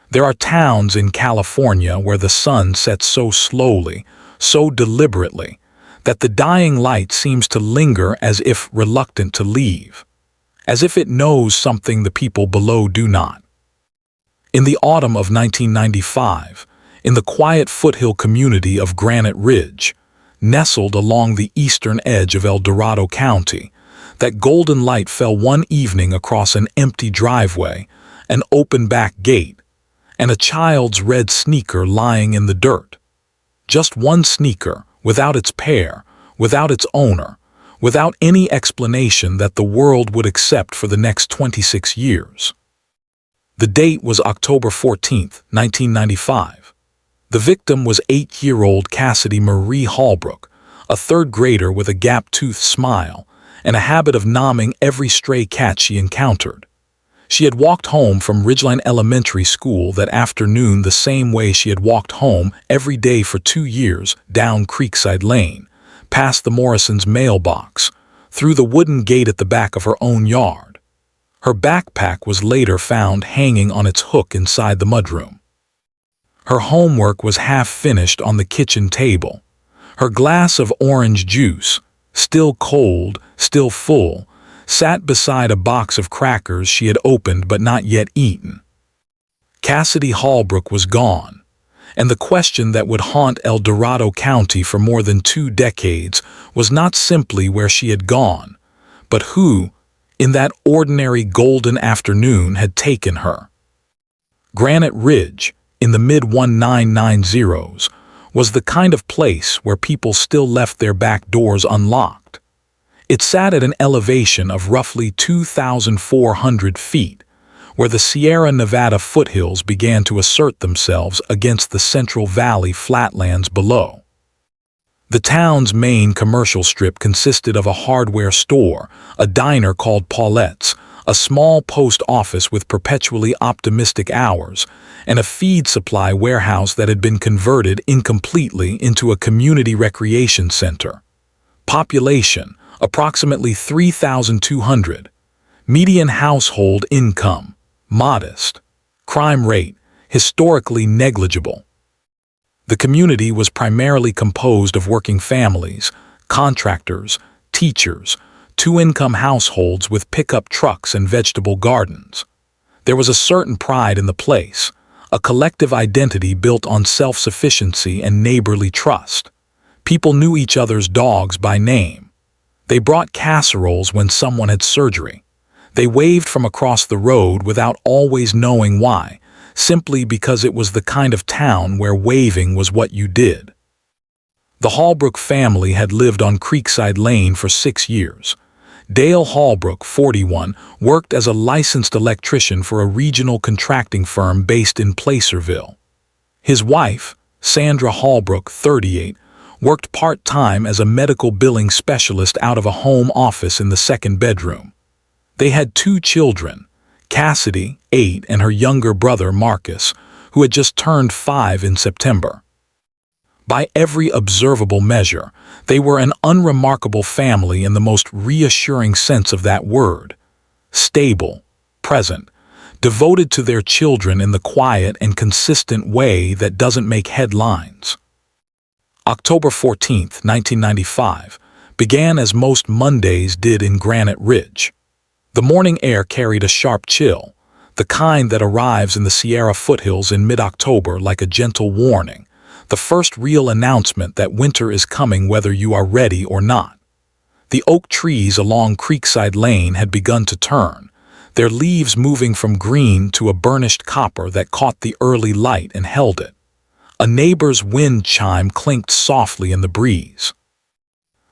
There are towns in California where the sun sets so slowly, so deliberately, that the dying light seems to linger as if reluctant to leave, as if it knows something the people below do not. In the autumn of 1995, in the quiet foothill community of Granite Ridge, nestled along the eastern edge of Dorado County, that golden light fell one evening across an empty driveway, an open back gate, and a child's red sneaker lying in the dirt. Just one sneaker, without its pair, without its owner, without any explanation that the world would accept for the next 26 years. The date was October 14, 1995. The victim was 8-year-old Cassidy Marie Holbrook, a third grader with a gap-toothed smile and a habit of nomming every stray cat she encountered. She had walked home from Ridgeline Elementary school that afternoon the same way she had walked home every day for 2 years, down Creekside Lane, past the Morrisons' mailbox, through the wooden gate at the back of her own yard. Her backpack was later found hanging on its hook inside the mudroom. Her homework was half finished on the kitchen table. Her glass of orange juice, still cold, still full, sat beside a box of crackers she had opened but not yet eaten. Cassidy Holbrook was gone, and the question that would haunt Dorado County for more than 2 decades was not simply where she had gone, but who, in that ordinary golden afternoon, had taken her. Granite Ridge, in the mid-1990s, was the kind of place where people still left their back doors unlocked. It sat at an elevation of roughly 2,400 feet, where the Sierra Nevada foothills began to assert themselves against the Central Valley flatlands below. The town's main commercial strip consisted of a hardware store, a diner called Paulette's, a small post office with perpetually optimistic hours, and a feed supply warehouse that had been converted incompletely into a community recreation center. Population, approximately 3,200. Median household income, modest. Crime rate, historically negligible. The community was primarily composed of working families, contractors, teachers, 2-income households with pickup trucks and vegetable gardens. There was a certain pride in the place, a collective identity built on self-sufficiency and neighborly trust. People knew each other's dogs by name. They brought casseroles when someone had surgery. They waved from across the road without always knowing why, simply because it was the kind of town where waving was what you did. The Holbrook family had lived on Creekside Lane for 6 years. Dale Holbrook, 41, worked as a licensed electrician for a regional contracting firm based in Placerville. His wife, Sandra Holbrook, 38, worked part-time as a medical billing specialist out of a home office in the second bedroom. They had 2 children, Cassidy, 8, and her younger brother, Marcus, who had just turned 5 in September. By every observable measure, they were an unremarkable family in the most reassuring sense of that word. Stable, present, devoted to their children in the quiet and consistent way that doesn't make headlines. October 14, 1995, began as most Mondays did in Granite Ridge. The morning air carried a sharp chill, the kind that arrives in the Sierra foothills in mid-October like a gentle warning, the first real announcement that winter is coming whether you are ready or not. The oak trees along Creekside Lane had begun to turn, their leaves moving from green to a burnished copper that caught the early light and held it. A neighbor's wind chime clinked softly in the breeze.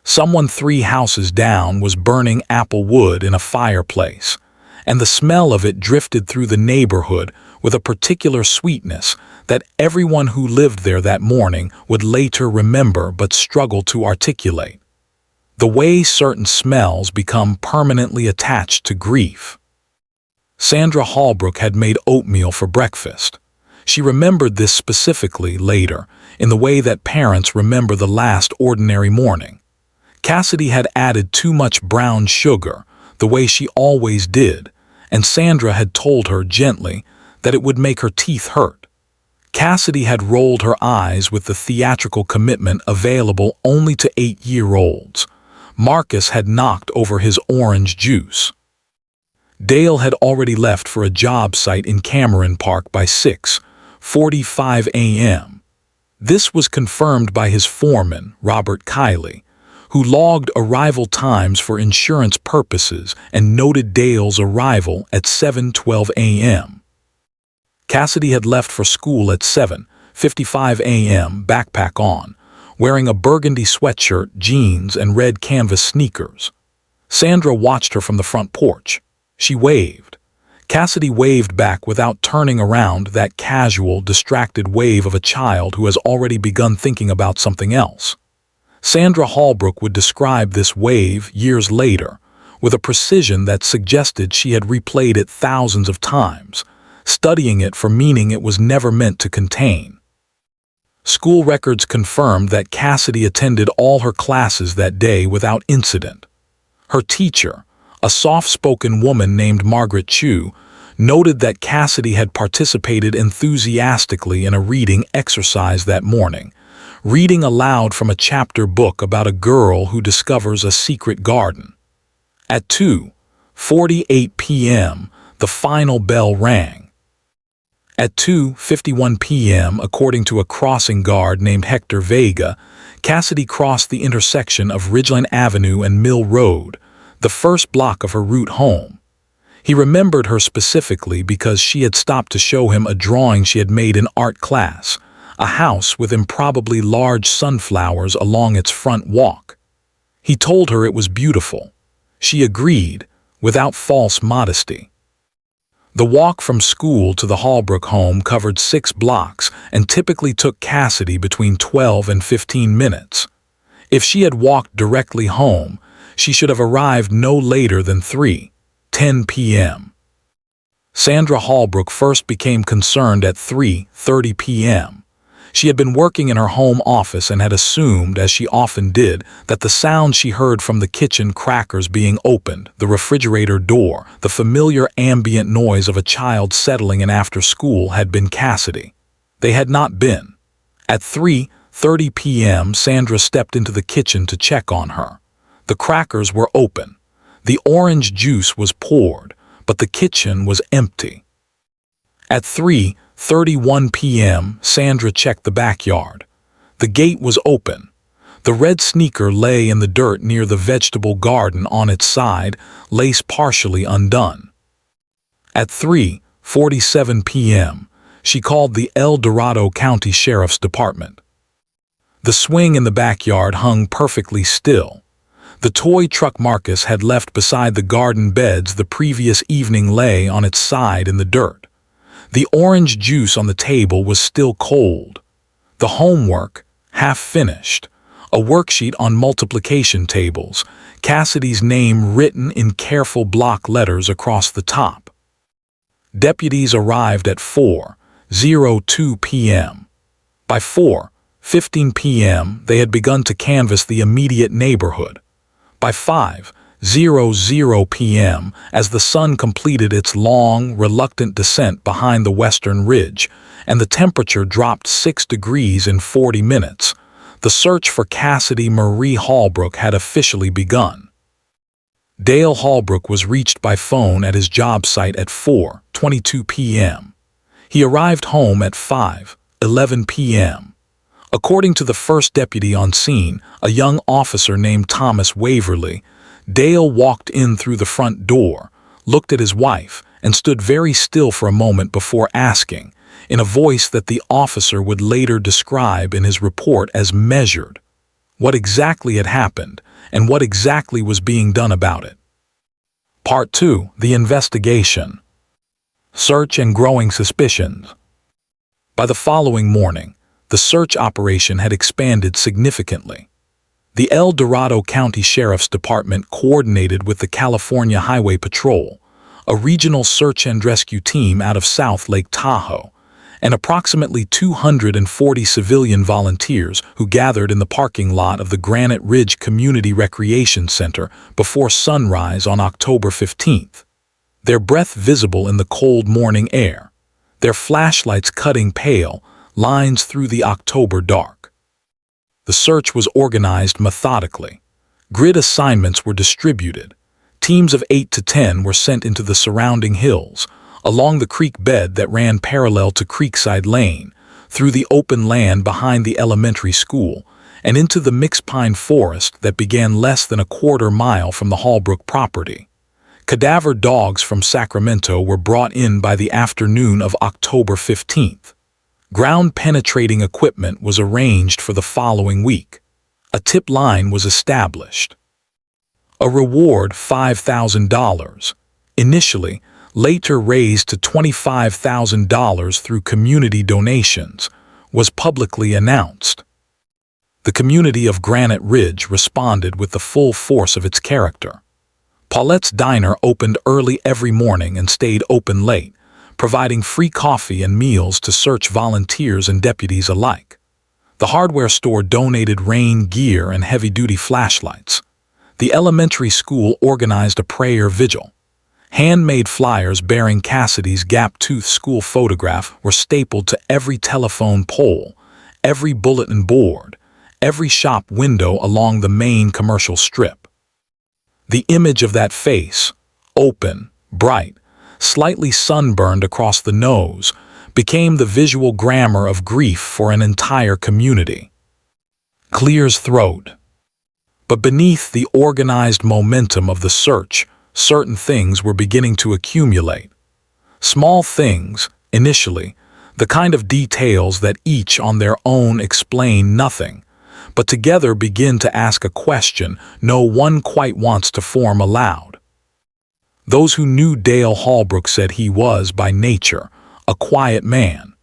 Someone 3 houses down was burning apple wood in a fireplace, and the smell of it drifted through the neighborhood with a particular sweetness that everyone who lived there that morning would later remember but struggle to articulate. The way certain smells become permanently attached to grief. Sandra Holbrook had made oatmeal for breakfast. She remembered this specifically later, in the way that parents remember the last ordinary morning. Cassidy had added too much brown sugar, the way she always did, and Sandra had told her gently that it would make her teeth hurt. Cassidy had rolled her eyes with the theatrical commitment available only to 8-year-olds. Marcus had knocked over his orange juice. Dale had already left for a job site in Cameron Park by 6:45 a.m. This was confirmed by his foreman, Robert Kiley, who logged arrival times for insurance purposes and noted Dale's arrival at 7:12 a.m. Cassidy had left for school at 7:55 a.m., backpack on, wearing a burgundy sweatshirt, jeans, and red canvas sneakers. Sandra watched her from the front porch. She waved. Cassidy waved back without turning around, that casual, distracted wave of a child who has already begun thinking about something else. Sandra Holbrook would describe this wave years later with a precision that suggested she had replayed it thousands of times, studying it for meaning it was never meant to contain. School records confirmed that Cassidy attended all her classes that day without incident. Her teacher, a soft-spoken woman named Margaret Chu, noted that Cassidy had participated enthusiastically in a reading exercise that morning, reading aloud from a chapter book about a girl who discovers a secret garden. At 2:48 p.m., the final bell rang. At 2:51 p.m., according to a crossing guard named Hector Vega, Cassidy crossed the intersection of Ridgeline Avenue and Mill Road, the first block of her route home. He remembered her specifically because she had stopped to show him a drawing she had made in art class, a house with improbably large sunflowers along its front walk. He told her it was beautiful. She agreed, without false modesty. The walk from school to the Holbrook home covered 6 blocks and typically took Cassidy between 12 and 15 minutes. If she had walked directly home, she should have arrived no later than 3:10 p.m. Sandra Holbrook first became concerned at 3:30 p.m. She had been working in her home office and had assumed, as she often did, that the sound she heard from the kitchen crackers being opened, the refrigerator door, the familiar ambient noise of a child settling in after school had been Cassidy. They had not been. At 3:30 p.m., Sandra stepped into the kitchen to check on her. The crackers were open. The orange juice was poured, but the kitchen was empty. At 3:31 p.m., Sandra checked the backyard. The gate was open. The red sneaker lay in the dirt near the vegetable garden on its side, lace partially undone. At 3:47 p.m., she called the Dorado County Sheriff's Department. The swing in the backyard hung perfectly still. The toy truck Marcus had left beside the garden beds the previous evening lay on its side in the dirt. The orange juice on the table was still cold. The homework, half finished, a worksheet on multiplication tables, Cassidy's name written in careful block letters across the top. Deputies arrived at 4:02 p.m. By 4:15 p.m., they had begun to canvass the immediate neighborhood. By 5:00 p.m., as the sun completed its long, reluctant descent behind the western ridge, and the temperature dropped 6 degrees in 40 minutes, the search for Cassidy Marie Holbrook had officially begun. Dale Holbrook was reached by phone at his job site at 4:22 p.m. He arrived home at 5:11 p.m. According to the first deputy on scene, a young officer named Thomas Waverly, Dale walked in through the front door, looked at his wife, and stood very still for a moment before asking, in a voice that the officer would later describe in his report as measured, what exactly had happened and what exactly was being done about it. Part 2. The investigation. Search and growing suspicions. By the following morning, the search operation had expanded significantly. The Dorado County Sheriff's Department coordinated with the California Highway Patrol, a regional search and rescue team out of South Lake Tahoe, and approximately 240 civilian volunteers who gathered in the parking lot of the Granite Ridge Community Recreation Center before sunrise on October 15th. Their breath visible in the cold morning air. their flashlights cutting pale lines through the October dark. The search was organized methodically. Grid assignments were distributed. Teams of 8 to 10 were sent into the surrounding hills, along the creek bed that ran parallel to Creekside Lane, through the open land behind the elementary school, and into the mixed pine forest that began less than a quarter mile from the Holbrook property. Cadaver dogs from Sacramento were brought in by the afternoon of October 15th. Ground-penetrating equipment was arranged for the following week. A tip line was established. A reward, $5,000, initially, later raised to $25,000 through community donations, was publicly announced. The community of Granite Ridge responded with the full force of its character. Paulette's Diner opened early every morning and stayed open late, providing free coffee and meals to search volunteers and deputies alike. The hardware store donated rain gear and heavy-duty flashlights. The elementary school organized a prayer vigil. Handmade flyers bearing Cassidy's gap-toothed school photograph were stapled to every telephone pole, every bulletin board, every shop window along the main commercial strip. The image of that face, open, bright, slightly sunburned across the nose, became the visual grammar of grief for an entire community. Clear's throat. But beneath the organized momentum of the search, certain things were beginning to accumulate. Small things, initially, the kind of details that each on their own explain nothing, but together begin to ask a question no one quite wants to form aloud. Those who knew Dale Holbrook said he was, by nature, a quiet man,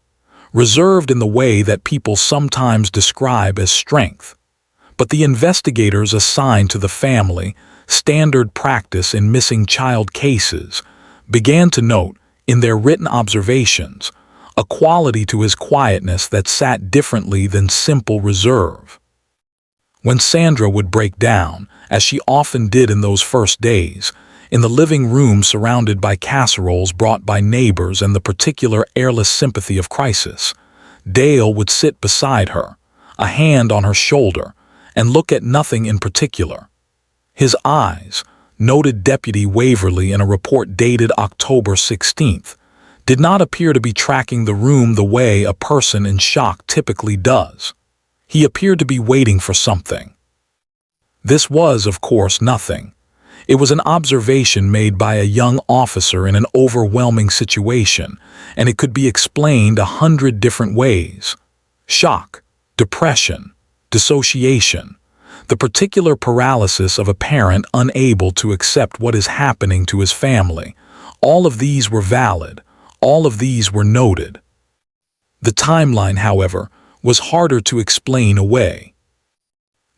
reserved in the way that people sometimes describe as strength. But the investigators assigned to the family standard practice in missing child cases began to note, in their written observations, a quality to his quietness that sat differently than simple reserve. When Sandra would break down, as she often did in those first days, in the living room surrounded by casseroles brought by neighbors and the particular airless sympathy of crisis, Dale would sit beside her, a hand on her shoulder, and look at nothing in particular. His eyes, noted Deputy Waverly in a report dated October 16th, did not appear to be tracking the room the way a person in shock typically does. He appeared to be waiting for something. This was, of course, nothing. It was an observation made by a young officer in an overwhelming situation, and it could be explained 100 different ways. Shock, depression, dissociation, the particular paralysis of a parent unable to accept what is happening to his family. All of these were valid. All of these were noted. The timeline, however, was harder to explain away.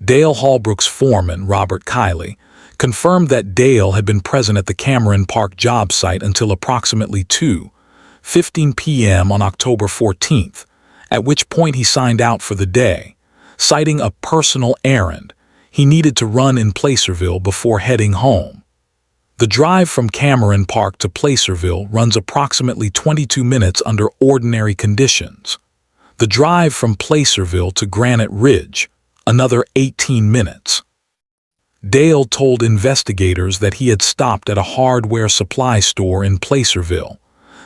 Dale Holbrook's foreman, Robert Kiley, confirmed that Dale had been present at the Cameron Park job site until approximately 2:15 p.m. on October 14th, at which point he signed out for the day, citing a personal errand he needed to run in Placerville before heading home. The drive from Cameron Park to Placerville runs approximately 22 minutes under ordinary conditions. The drive from Placerville to Granite Ridge, another 18 minutes. Dale told investigators that he had stopped at a hardware supply store in Placerville,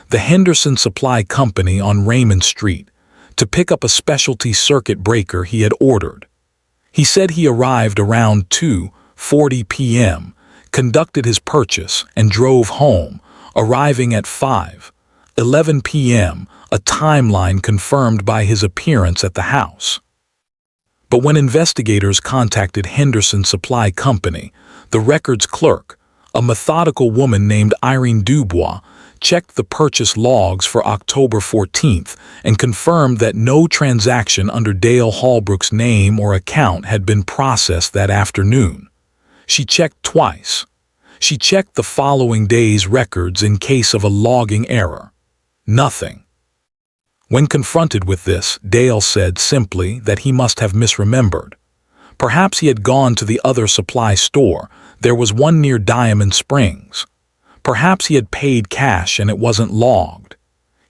the Henderson Supply Company on Raymond Street, to pick up a specialty circuit breaker he had ordered. He said he arrived around 2:40 p.m., conducted his purchase, and drove home, arriving at 5:11 p.m., a timeline confirmed by his appearance at the house. But when investigators contacted Henderson Supply Company, the records clerk, a methodical woman named Irene Dubois, checked the purchase logs for October 14th and confirmed that no transaction under Dale Holbrook's name or account had been processed that afternoon. She checked twice. She checked the following day's records in case of a logging error. Nothing. When confronted with this, Dale said simply that he must have misremembered. Perhaps he had gone to the other supply store. There was one near Diamond Springs. Perhaps he had paid cash and it wasn't logged.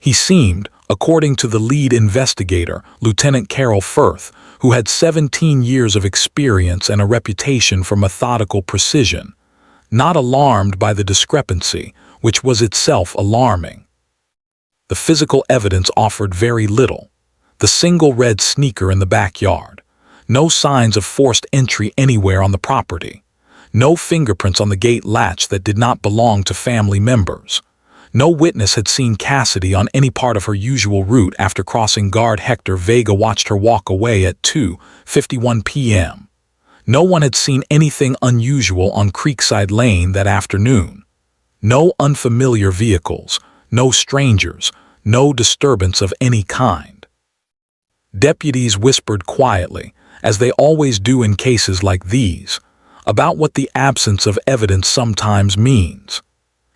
He seemed, according to the lead investigator, Lieutenant Carol Firth, who had 17 years of experience and a reputation for methodical precision, not alarmed by the discrepancy, which was itself alarming. The physical evidence offered very little. The single red sneaker in the backyard. No signs of forced entry anywhere on the property. No fingerprints on the gate latch that did not belong to family members. No witness had seen Cassidy on any part of her usual route after crossing guard Hector Vega watched her walk away at 2:51 p.m. No one had seen anything unusual on Creekside Lane that afternoon. No unfamiliar vehicles, no strangers, no disturbance of any kind. Deputies whispered quietly, as they always do in cases like these, about what the absence of evidence sometimes means.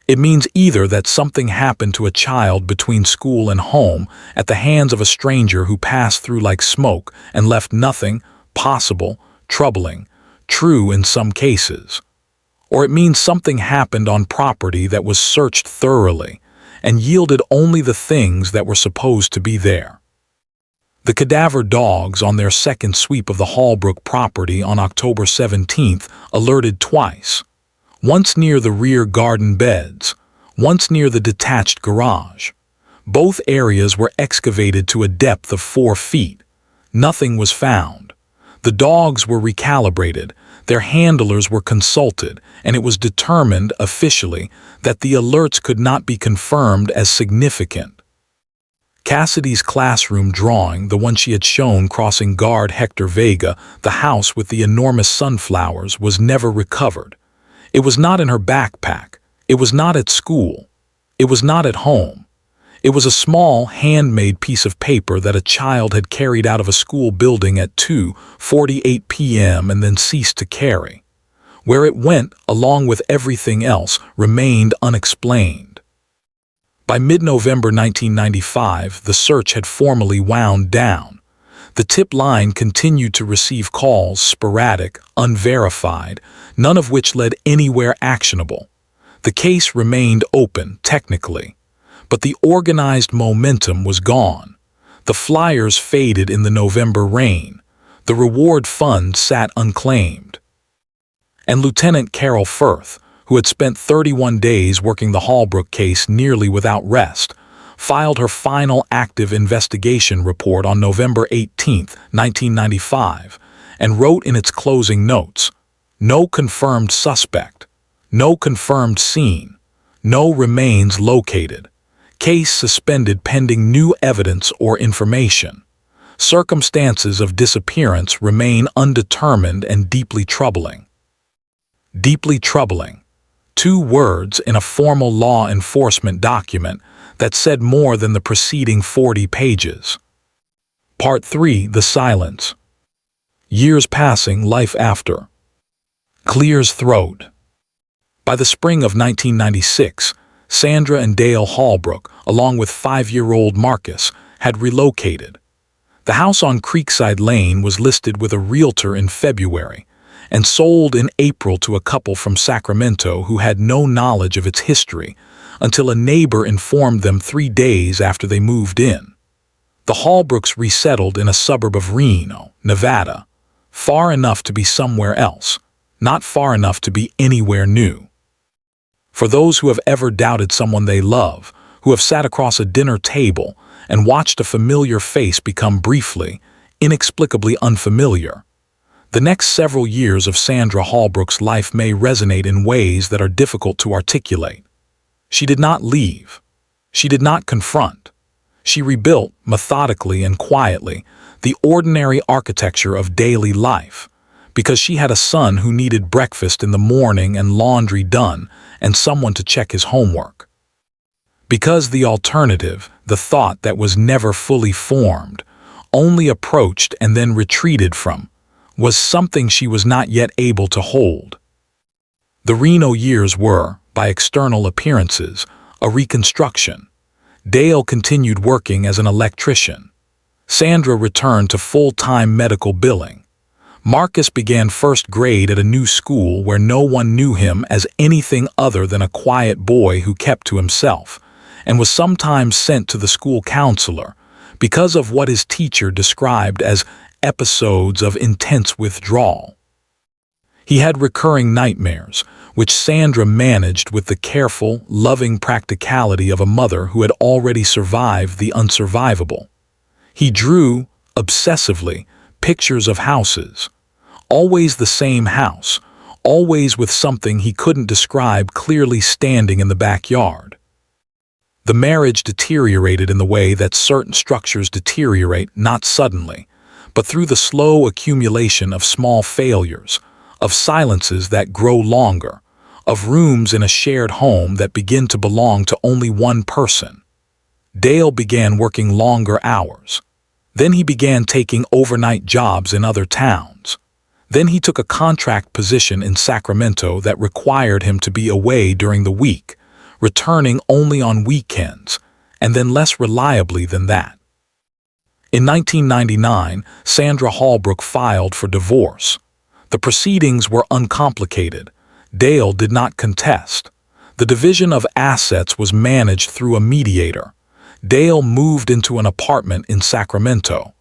It means either that something happened to a child between school and home at the hands of a stranger who passed through like smoke and left nothing possible, troubling, true in some cases. Or it means something happened on property that was searched thoroughly and yielded only the things that were supposed to be there. The Cadaver dogs on their second sweep of the Holbrook property on October 17th alerted twice. Once near the rear garden beds, once near the detached garage. Both areas were excavated to a depth of 4 feet. Nothing was found. The dogs were recalibrated, their handlers were consulted, and it was determined officially that the alerts could not be confirmed as significant. Cassidy's classroom drawing, the one she had shown crossing guard Hector Vega, the house with the enormous sunflowers, was never recovered. It was not in her backpack. It was not at school. It was not at home. It was a small, handmade piece of paper that a child had carried out of a school building at 2:48 p.m. and then ceased to carry. Where it went, along with everything else, remained unexplained. By mid-November 1995, the search had formally wound down. The tip line continued to receive calls, sporadic, unverified, none of which led anywhere actionable. The case remained open, technically, but the organized momentum was gone. The flyers faded in the November rain. The reward fund sat unclaimed. And Lieutenant Carol Firth, who had spent 31 days working the Holbrook case nearly without rest, filed her final active investigation report on November 18, 1995, and wrote in its closing notes, "No confirmed suspect, no confirmed scene, no remains located. Case suspended pending new evidence or information. Circumstances of disappearance remain undetermined and deeply troubling." Deeply troubling. 2 words in a formal law enforcement document that said more than the preceding 40 pages. Part 3. The Silence. Years passing, life after. Clears throat. By the spring of 1996, Sandra and Dale Holbrook, along with 5-year-old Marcus, had relocated. The house on Creekside Lane was listed with a realtor in February and sold in April to a couple from Sacramento who had no knowledge of its history until a neighbor informed them 3 days after they moved in. The Holbrooks resettled in a suburb of Reno, Nevada, far enough to be somewhere else, not far enough to be anywhere new. For those who have ever doubted someone they love, who have sat across a dinner table and watched a familiar face become briefly, inexplicably unfamiliar, the next several years of Sandra Holbrook's life may resonate in ways that are difficult to articulate. She did not leave. She did not confront. She rebuilt, methodically and quietly, the ordinary architecture of daily life, because she had a son who needed breakfast in the morning and laundry done and someone to check his homework. Because the alternative, the thought that was never fully formed, only approached and then retreated from, was something she was not yet able to hold. The Reno years were, by external appearances, a reconstruction. Dale continued working as an electrician. Sandra returned to full-time medical billing. Marcus began first grade at a new school where no one knew him as anything other than a quiet boy who kept to himself, and was sometimes sent to the school counselor because of what his teacher described as episodes of intense withdrawal. He had recurring nightmares, which Sandra managed with the careful, loving practicality of a mother who had already survived the unsurvivable. He drew, obsessively, pictures of houses. Always the same house, always with something he couldn't describe clearly standing in the backyard. The marriage deteriorated in the way that certain structures deteriorate not suddenly, but through the slow accumulation of small failures, of silences that grow longer, of rooms in a shared home that begin to belong to only one person. Dale began working longer hours. Then he began taking overnight jobs in other towns. Then he took a contract position in Sacramento that required him to be away during the week, returning only on weekends, and then less reliably than that. In 1999, Sandra Holbrook filed for divorce. The proceedings were uncomplicated. Dale did not contest. The division of assets was managed through a mediator. Dale moved into an apartment in Sacramento.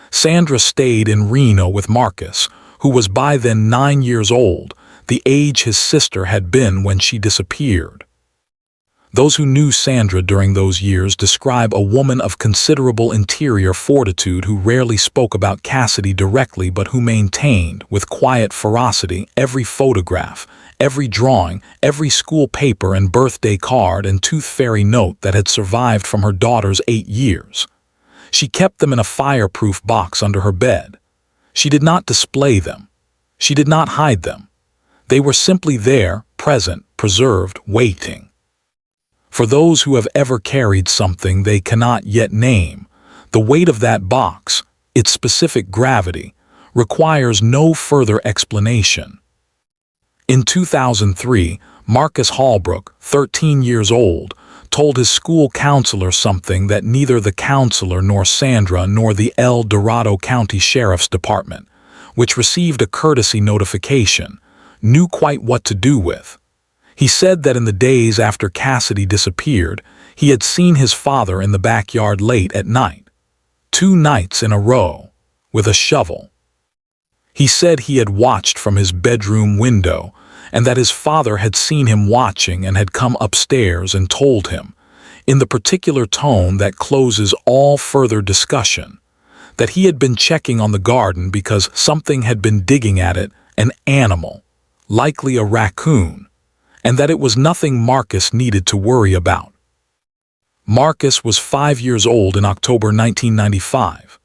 Sandra stayed in Reno with Marcus, who was by then 9 years old, the age his sister had been when she disappeared. Those who knew Sandra during those years describe a woman of considerable interior fortitude who rarely spoke about Cassidy directly but who maintained, with quiet ferocity, every photograph, every drawing, every school paper and birthday card and tooth fairy note that had survived from her daughter's 8 years. She kept them in a fireproof box under her bed. She did not display them. She did not hide them. They were simply there, present, preserved, waiting. For those who have ever carried something they cannot yet name, the weight of that box, its specific gravity, requires no further explanation. In 2003, Marcus Holbrook, 13 years old, told his school counselor something that neither the counselor nor Sandra nor the Dorado County Sheriff's Department, which received a courtesy notification, knew quite what to do with. He said that in the days after Cassidy disappeared, he had seen his father in the backyard late at night, 2 nights in a row, with a shovel. He said he had watched from his bedroom window, and that his father had seen him watching and had come upstairs and told him, in the particular tone that closes all further discussion, that he had been checking on the garden because something had been digging at it, an animal, likely a raccoon, and that it was nothing Marcus needed to worry about. Marcus was 5 years old in October 1995.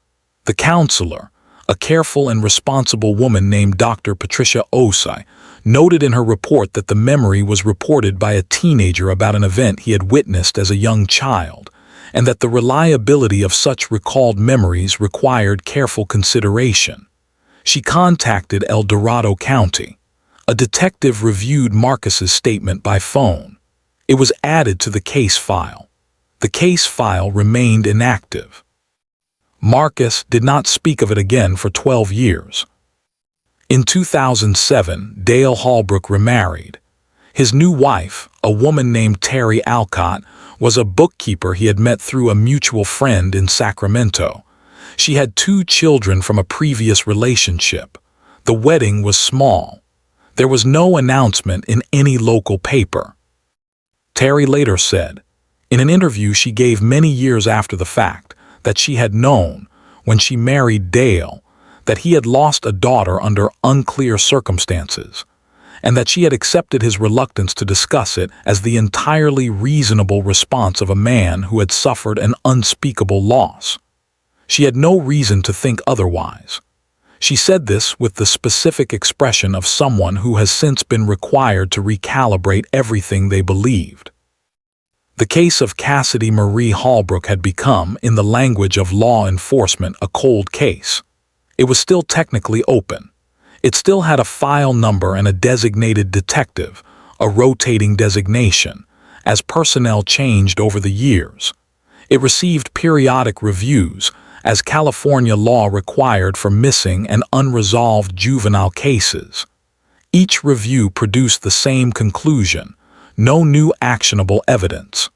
The counselor, a careful and responsible woman named Dr. Patricia Osai, noted in her report that the memory was reported by a teenager about an event he had witnessed as a young child, and that the reliability of such recalled memories required careful consideration. She contacted Dorado County. A detective reviewed Marcus's statement by phone. It was added to the case file. The case file remained inactive. Marcus did not speak of it again for 12 years. In 2007, Dale Holbrook remarried. His new wife, a woman named Terry Alcott, was a bookkeeper he had met through a mutual friend in Sacramento. She had 2 children from a previous relationship. The wedding was small. There was no announcement in any local paper. Terry later said, in an interview she gave many years after the fact, that she had known, when she married Dale, that he had lost a daughter under unclear circumstances, and that she had accepted his reluctance to discuss it as the entirely reasonable response of a man who had suffered an unspeakable loss. She had no reason to think otherwise. She said this with the specific expression of someone who has since been required to recalibrate everything they believed. The case of Cassidy Marie Holbrook had become, in the language of law enforcement, a cold case. It was still technically open. It still had a file number and a designated detective, a rotating designation, as personnel changed over the years. It received periodic reviews, as California law required for missing and unresolved juvenile cases. Each review produced the same conclusion: no new actionable evidence.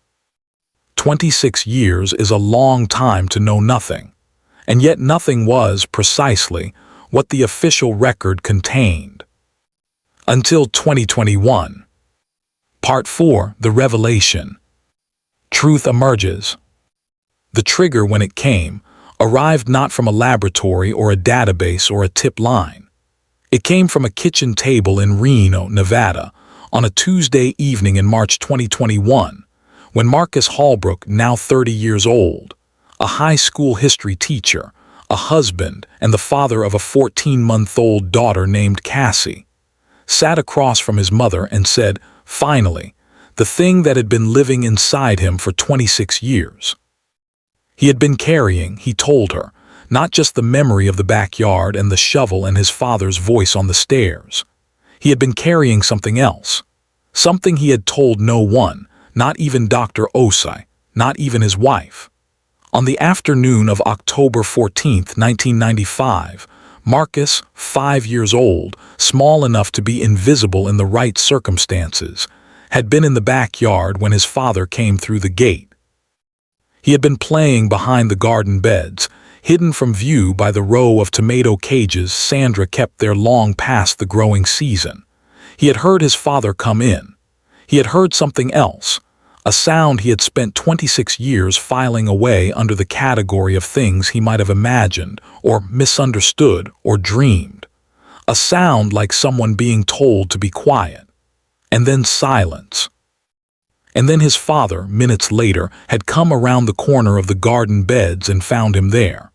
26 years is a long time to know nothing, and yet nothing was precisely what the official record contained. Until 2021. Part 4. The Revelation. Truth emerges. The trigger, when it came, arrived not from a laboratory or a database or a tip line. It came from a kitchen table in Reno, Nevada, on a Tuesday evening in March 2021, when Marcus Holbrook, now 30 years old, a high school history teacher, a husband, and the father of a 14-month-old daughter named Cassie, sat across from his mother and said, finally, the thing that had been living inside him for 26 years. He had been carrying, he told her, not just the memory of the backyard and the shovel and his father's voice on the stairs. He had been carrying something else, something he had told no one, not even Dr. Osai, not even his wife. On the afternoon of October 14, 1995, Marcus, 5 years old, small enough to be invisible in the right circumstances, had been in the backyard when his father came through the gate. He had been playing behind the garden beds, hidden from view by the row of tomato cages Sandra kept there long past the growing season. He had heard his father come in. He had heard something else, a sound he had spent 26 years filing away under the category of things he might have imagined or misunderstood or dreamed. A sound like someone being told to be quiet. And then silence. And then his father, minutes later, had come around the corner of the garden beds and found him there,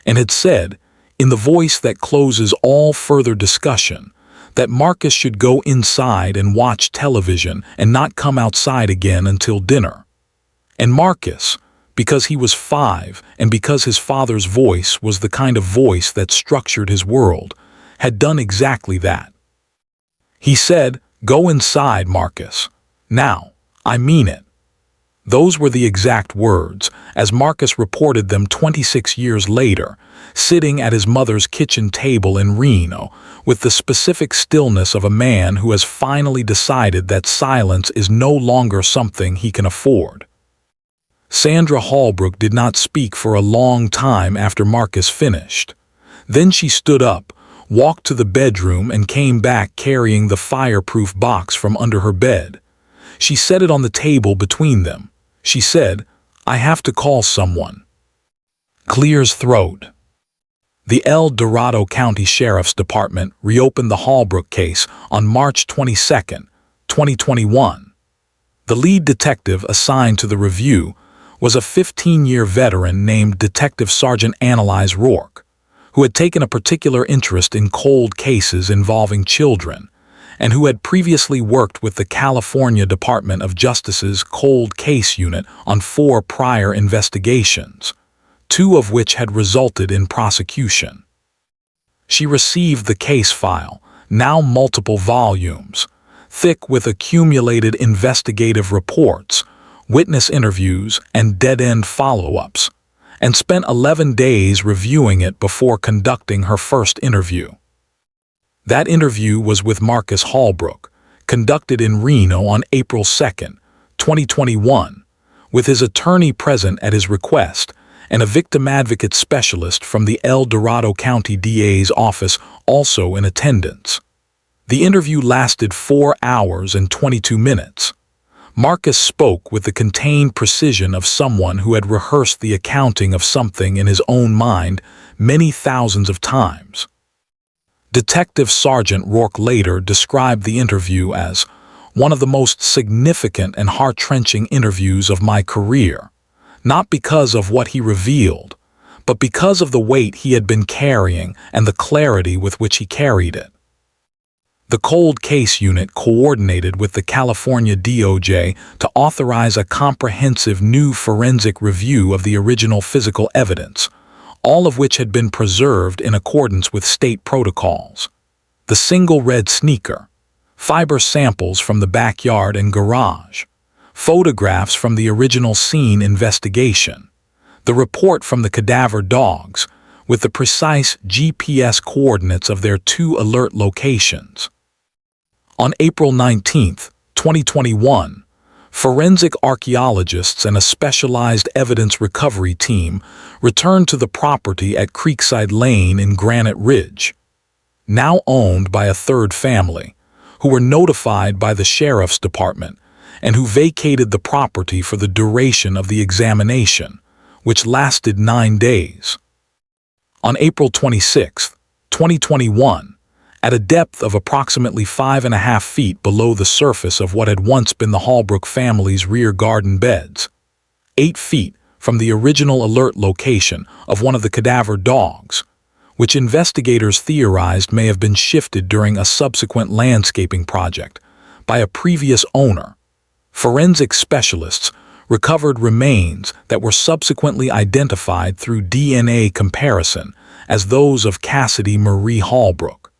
and had said, in the voice that closes all further discussion, that Marcus should go inside and watch television and not come outside again until dinner. And Marcus, because he was 5 and because his father's voice was the kind of voice that structured his world, had done exactly that. He said, "Go inside, Marcus. Now. I mean it." Those were the exact words, as Marcus reported them 26 years later, sitting at his mother's kitchen table in Reno, with the specific stillness of a man who has finally decided that silence is no longer something he can afford. Sandra Holbrook did not speak for a long time after Marcus finished. Then she stood up, walked to the bedroom, and came back carrying the fireproof box from under her bed. She set it on the table between them. She said, "I have to call someone." Clears throat. The Dorado County Sheriff's Department reopened the Holbrook case on March 22, 2021. The lead detective assigned to the review was a 15-year veteran named Detective Sergeant Annalise Rourke, who had taken a particular interest in cold cases involving children, and who had previously worked with the California Department of Justice's Cold Case Unit on 4 prior investigations, 2 of which had resulted in prosecution. She received the case file, now multiple volumes, thick with accumulated investigative reports, witness interviews, and dead-end follow-ups, and spent 11 days reviewing it before conducting her first interview. That interview was with Marcus Holbrook, conducted in Reno on April 2, 2021, with his attorney present at his request and a victim advocate specialist from the Dorado County DA's office also in attendance. The interview lasted 4 hours and 22 minutes. Marcus spoke with the contained precision of someone who had rehearsed the accounting of something in his own mind many thousands of times. Detective Sergeant Rourke later described the interview as one of the most significant and heart-wrenching interviews of my career, not because of what he revealed, but because of the weight he had been carrying and the clarity with which he carried it. The Cold Case Unit coordinated with the California DOJ to authorize a comprehensive new forensic review of the original physical evidence, all of which had been preserved in accordance with state protocols. The single red sneaker, fiber samples from the backyard and garage, photographs from the original scene investigation, the report from the cadaver dogs with the precise GPS coordinates of their 2 alert locations. On April 19, 2021, forensic archaeologists and a specialized evidence recovery team returned to the property at Creekside Lane in Granite Ridge, now owned by a third family, who were notified by the sheriff's department and who vacated the property for the duration of the examination, which lasted 9 days. On April 26, 2021, at a depth of approximately 5.5 feet below the surface of what had once been the Holbrook family's rear garden beds, 8 feet from the original alert location of one of the cadaver dogs, which investigators theorized may have been shifted during a subsequent landscaping project by a previous owner, forensic specialists recovered remains that were subsequently identified through DNA comparison as those of Cassidy Marie Holbrook.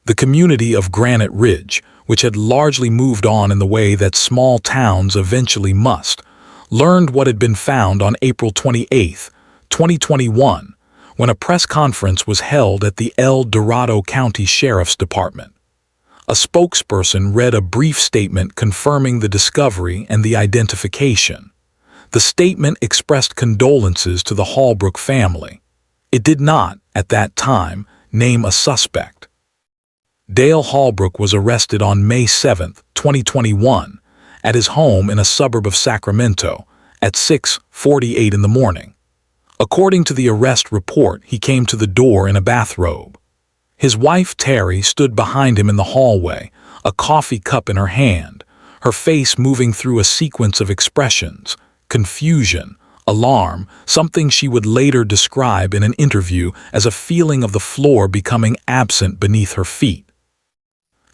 The community of Granite Ridge, which had largely moved on in the way that small towns eventually must, learned what had been found on April 28, 2021, when a press conference was held at the Dorado County Sheriff's Department. A spokesperson read a brief statement confirming the discovery and the identification. The statement expressed condolences to the Holbrook family. It did not, at that time, name a suspect. Dale Holbrook was arrested on May 7, 2021, at his home in a suburb of Sacramento at 6:48 in the morning. According to the arrest report, he came to the door in a bathrobe. His wife, Terry, stood behind him in the hallway, a coffee cup in her hand, her face moving through a sequence of expressions: confusion, alarm, something she would later describe in an interview as a feeling of the floor becoming absent beneath her feet.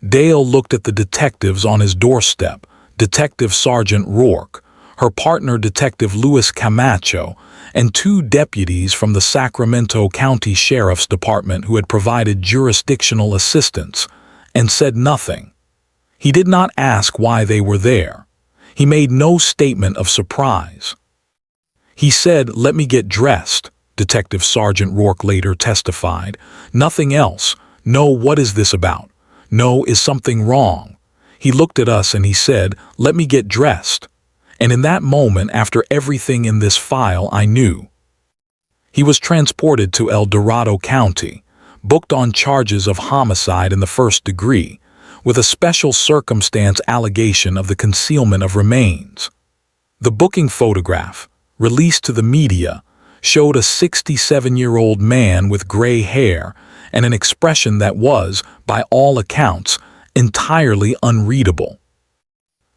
Dale looked at the detectives on his doorstep, Detective Sergeant Rourke, her partner Detective Luis Camacho, and 2 deputies from the Sacramento County Sheriff's Department who had provided jurisdictional assistance, and said nothing. He did not ask why they were there. He made no statement of surprise. He said, "Let me get dressed," Detective Sergeant Rourke later testified. "Nothing else. No, what is this about? No, is something wrong?" He looked at us and he said, "Let me get dressed." And in that moment, after everything in this file, I knew. He was transported to Dorado County, booked on charges of homicide in the first degree, with a special circumstance allegation of the concealment of remains. The booking photograph, released to the media, showed a 67-year-old man with gray hair and an expression that was, by all accounts, entirely unreadable.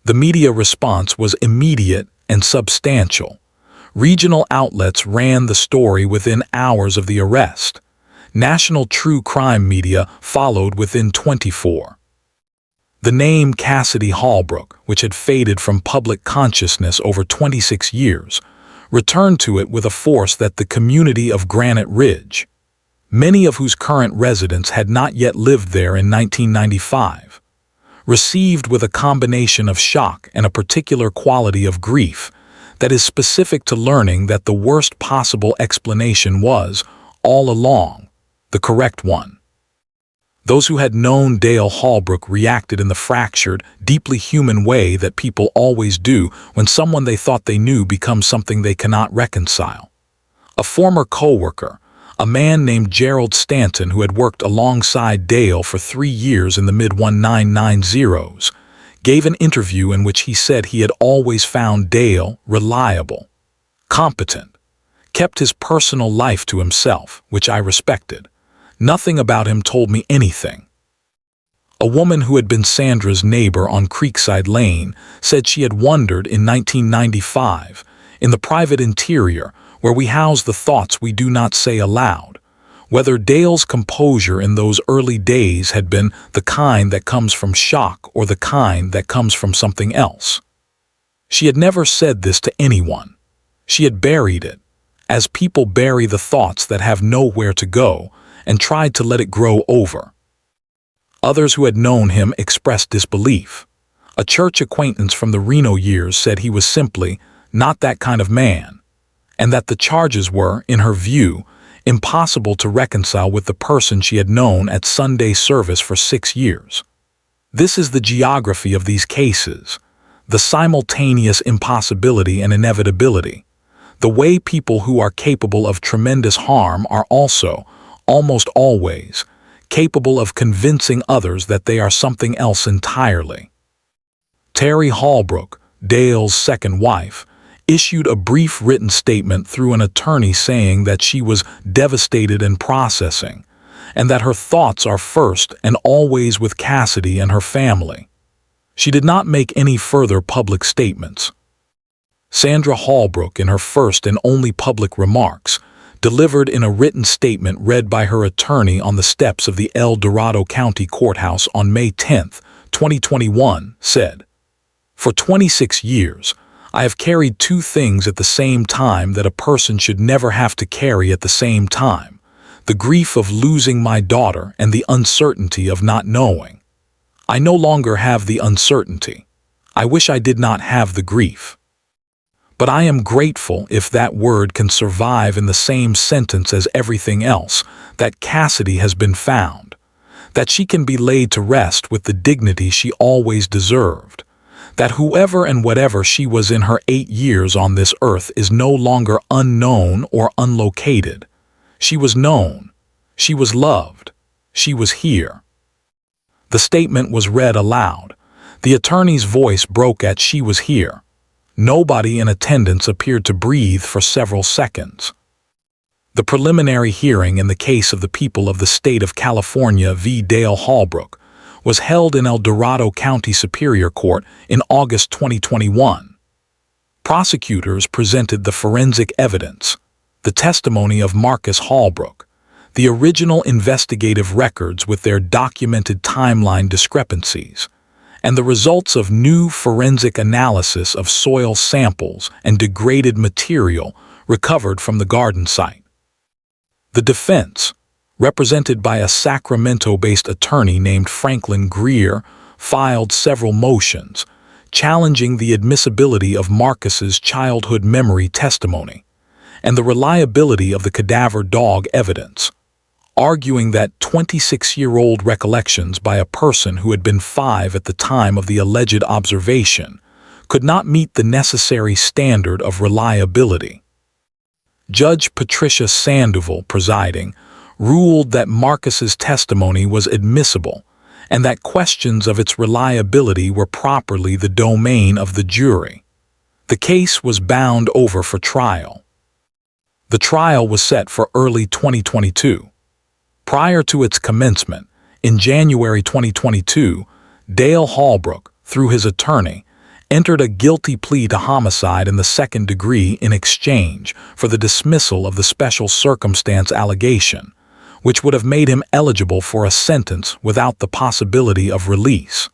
The media response was immediate and substantial. Regional outlets ran the story within hours of the arrest. National true crime media followed within 24. The name Cassidy Holbrook, which had faded from public consciousness over 26 years, returned to it with a force that the community of Granite Ridge, many of whose current residents had not yet lived there in 1995, received with a combination of shock and a particular quality of grief that is specific to learning that the worst possible explanation was, all along, the correct one. Those who had known Dale Holbrook reacted in the fractured, deeply human way that people always do when someone they thought they knew becomes something they cannot reconcile. A former co-worker, a man named Gerald Stanton who had worked alongside Dale for 3 years in the mid-1990s, gave an interview in which he said he had always found Dale reliable, competent, kept his personal life to himself, which I respected. Nothing about him told me anything. A woman who had been Sandra's neighbor on Creekside Lane said she had wondered in 1995, in the private interior where we house the thoughts we do not say aloud, whether Dale's composure in those early days had been the kind that comes from shock or the kind that comes from something else. She had never said this to anyone. She had buried it, as people bury the thoughts that have nowhere to go, and tried to let it grow over. Others who had known him expressed disbelief. A church acquaintance from the Reno years said he was simply not that kind of man, and that the charges were, in her view, impossible to reconcile with the person she had known at Sunday service for 6 years. This is the geography of these cases. the simultaneous impossibility and inevitability, the way people who are capable of tremendous harm are also, almost always, capable of convincing others that they are something else entirely. Terry Holbrook, Dale's second wife, issued a brief written statement through an attorney saying that she was devastated and processing, and that her thoughts are first and always with Cassidy and her family. She did not make any further public statements. Sandra Holbrook, in her first and only public remarks, delivered in a written statement read by her attorney on the steps of the Dorado County Courthouse on May 10, 2021, said, "For 26 years, I have carried two things at the same time that a person should never have to carry at the same time: the grief of losing my daughter and the uncertainty of not knowing. I no longer have the uncertainty. I wish I did not have the grief. But I am grateful if that word can survive in the same sentence as everything else, that Cassidy has been found, that she can be laid to rest with the dignity she always deserved, that whoever and whatever she was in her 8 years on this earth is no longer unknown or unlocated. She was known. She was loved. She was here." The statement was read aloud. The attorney's voice broke at "she was here." Nobody in attendance appeared to breathe for several seconds. The preliminary hearing in the case of the people of the state of California v. Dale Holbrook was held in Dorado County Superior Court in August 2021. Prosecutors presented the forensic evidence, the testimony of Marcus Holbrook, the original investigative records with their documented timeline discrepancies, and the results of new forensic analysis of soil samples and degraded material recovered from the garden site. The defense, represented by a Sacramento-based attorney named Franklin Greer, filed several motions challenging the admissibility of Marcus's childhood memory testimony and the reliability of the cadaver dog evidence, arguing that 26-year-old recollections by a person who had been 5 at the time of the alleged observation could not meet the necessary standard of reliability. Judge Patricia Sandoval, presiding, ruled that Marcus's testimony was admissible and that questions of its reliability were properly the domain of the jury. The case was bound over for trial. The trial was set for early 2022. Prior to its commencement, in January 2022, Dale Holbrook, through his attorney, entered a guilty plea to homicide in the second degree in exchange for the dismissal of the special circumstance allegation, which would have made him eligible for a sentence without the possibility of release.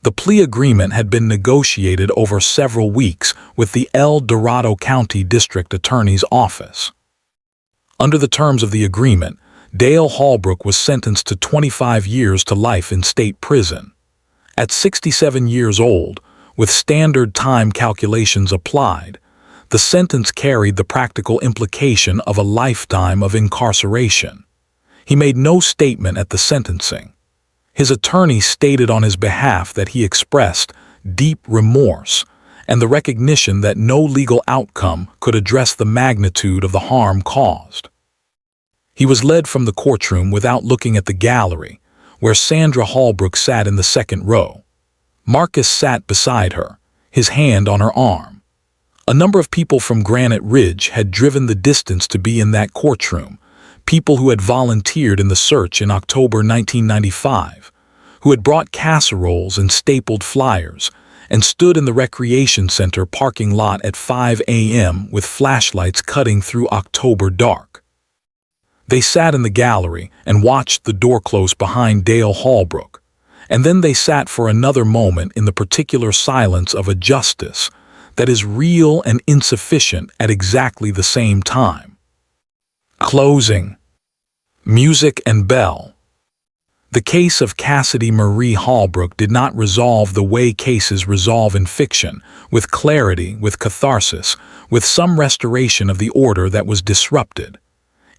The plea agreement had been negotiated over several weeks with the Dorado County District Attorney's Office. Under the terms of the agreement, Dale Holbrook was sentenced to 25 years to life in state prison. At 67 years old, with standard time calculations applied, the sentence carried the practical implication of a lifetime of incarceration. He made no statement at the sentencing. His attorney stated on his behalf that he expressed deep remorse and the recognition that no legal outcome could address the magnitude of the harm caused. He was led from the courtroom without looking at the gallery, where Sandra Holbrook sat in the second row. Marcus sat beside her, his hand on her arm. A number of people from Granite Ridge had driven the distance to be in that courtroom, people who had volunteered in the search in October 1995, who had brought casseroles and stapled flyers, and stood in the recreation center parking lot at 5 a.m. with flashlights cutting through October dark. They sat in the gallery and watched the door close behind Dale Holbrook, and then they sat for another moment in the particular silence of a justice that is real and insufficient at exactly the same time. Closing. Music and bell. The case of Cassidy Marie Holbrook did not resolve the way cases resolve in fiction, with clarity, with catharsis, with some restoration of the order that was disrupted.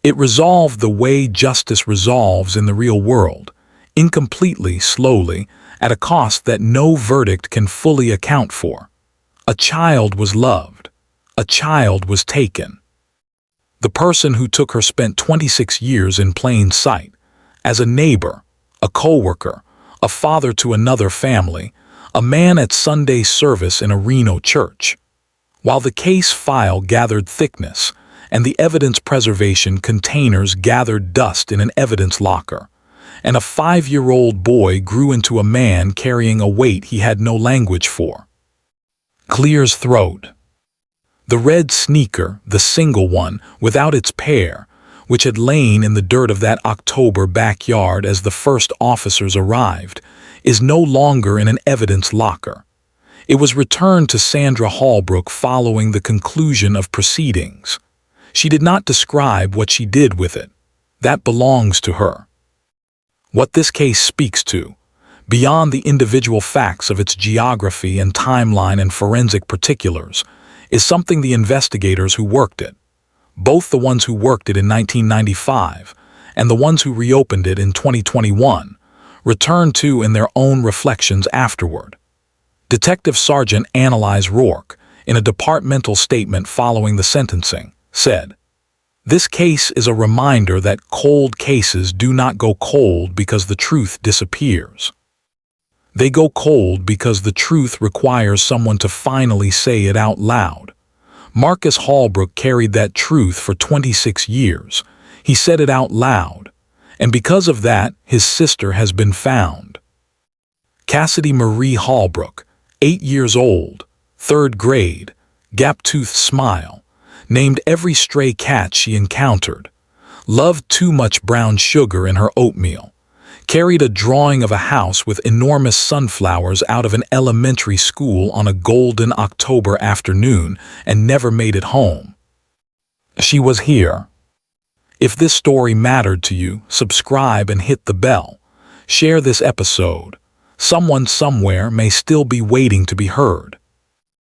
It resolved the way justice resolves in the real world, incompletely, slowly, at a cost that no verdict can fully account for. A child was loved. A child was taken. The person who took her spent 26 years in plain sight, as a neighbor, a co-worker, a father to another family, a man at Sunday service in a Reno church. While the case file gathered thickness, and the evidence preservation containers gathered dust in an evidence locker, and a 5-year-old boy grew into a man carrying a weight he had no language for. Clear's throat. The red sneaker, the single one, without its pair, which had lain in the dirt of that October backyard as the first officers arrived, is no longer in an evidence locker. It was returned to Sandra Holbrook following the conclusion of proceedings. She did not describe what she did with it. That belongs to her. What this case speaks to, beyond the individual facts of its geography and timeline and forensic particulars, is something the investigators who worked it, both the ones who worked it in 1995 and the ones who reopened it in 2021, returned to in their own reflections afterward. Detective Sergeant Annalise Rourke, in a departmental statement following the sentencing, said, "This case is a reminder that cold cases do not go cold because the truth disappears. They go cold because the truth requires someone to finally say it out loud. Marcus Holbrook carried that truth for 26 years. He said it out loud, and because of that, his sister has been found." Cassidy Marie Holbrook, 8 years old, 3rd grade, gap-toothed smile, named every stray cat she encountered, loved too much brown sugar in her oatmeal, carried a drawing of a house with enormous sunflowers out of an elementary school on a golden October afternoon and never made it home. She was here. If this story mattered to you, subscribe and hit the bell. Share this episode. Someone somewhere may still be waiting to be heard.